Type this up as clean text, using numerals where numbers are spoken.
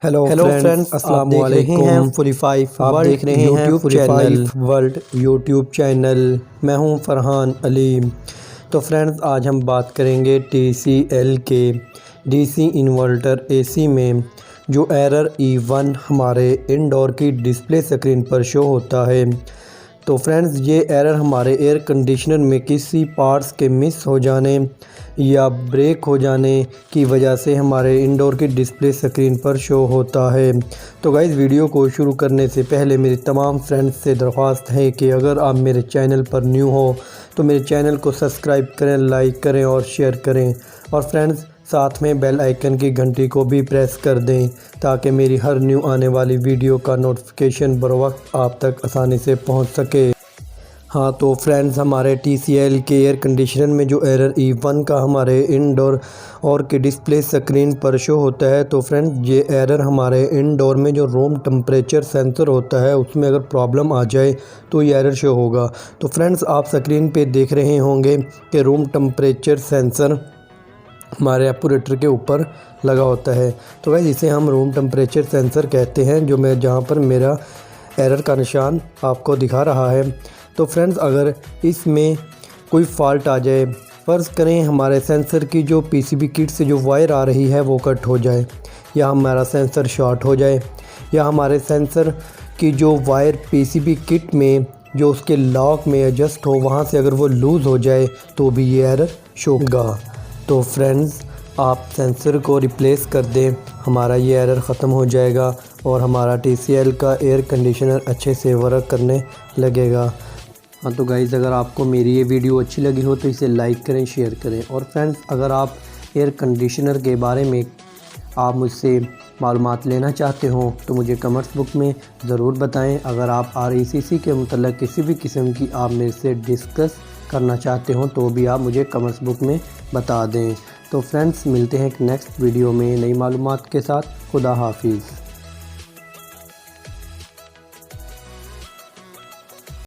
Hello friends, अस्सलाम आप देख रहे हैं वालेकुम। फुली फाइव आप देख रहे हैं YouTube fully channel five world YouTube channel. मैं हूं फरहान अलीम। तो फ्रेंड्स, आज हम बात करेंगे TCL के DC इन्वर्टर AC में जो एरर E1 हमारे इंडोर की डिस्प्ले स्क्रीन पर शो होता है। तो फ्रेंड्स, ये एरर हमारे एयर कंडीशनर में किसी पार्ट्स के मिस हो जाने या ब्रेक हो जाने की वजह से हमारे इंडोर की डिस्प्ले स्क्रीन पर शो होता है। तो गाइज़, वीडियो को शुरू करने से पहले मेरी तमाम फ्रेंड्स से दरख्वास्त है कि अगर आप मेरे चैनल पर न्यू हो तो मेरे चैनल को सब्सक्राइब करें, लाइक करें और शेयर करें। और फ्रेंड्स, साथ में बेल आइकन की घंटी को भी प्रेस कर दें ताकि मेरी हर न्यू आने वाली वीडियो का नोटिफिकेशन बर वक्त आप तक आसानी से पहुंच सके। हाँ, तो फ्रेंड्स, हमारे TCL के एयर कंडीशनर में जो एरर E1 का हमारे इंडोर और की डिस्प्ले स्क्रीन पर शो होता है, तो फ्रेंड्स ये एरर हमारे इंडोर में जो रूम टेम्परेचर सेंसर होता है उसमें अगर प्रॉब्लम आ जाए तो ये एरर शो होगा। तो फ्रेंड्स, आप स्क्रीन पे देख रहे होंगे कि रूम टेम्परेचर सेंसर हमारे एपोरेटर के ऊपर लगा होता है। तो गाइस, इसे हम रूम टेम्परेचर सेंसर कहते हैं, जो मैं जहाँ पर मेरा एरर का निशान आपको दिखा रहा है। तो फ्रेंड्स, अगर इसमें कोई फ़ॉल्ट आ जाए, फ़र्ज़ करें हमारे सेंसर की जो PCB किट से जो वायर आ रही है वो कट हो जाए, या हमारा सेंसर शॉर्ट हो जाए, या हमारे सेंसर की जो वायर PCB किट में जो उसके लॉक में एडजस्ट हो वहाँ से अगर वो लूज़ हो जाए तो भी ये एरर शो होगा। तो फ्रेंड्स, आप सेंसर को रिप्लेस कर दें, हमारा ये एरर ख़त्म हो जाएगा और हमारा TCL का एयर कंडीशनर अच्छे से वर्क करने लगेगा। हाँ, तो गाइज़, अगर आपको मेरी ये वीडियो अच्छी लगी हो तो इसे लाइक करें, शेयर करें। और फ्रेंड्स, अगर आप एयर कंडीशनर के बारे में आप मुझसे मालूमात लेना चाहते हो तो मुझे कमेंट्स बुक में ज़रूर बताएं। अगर आप RECC के मतलब किसी भी किस्म की आप मेरे से डिस्कस करना चाहते हो तो भी आप मुझे कमेंट्स बुक में बता दें। तो फ्रेंड्स, मिलते हैं एक नेक्स्ट वीडियो में नई मालूमात के साथ। खुदा हाफिज़।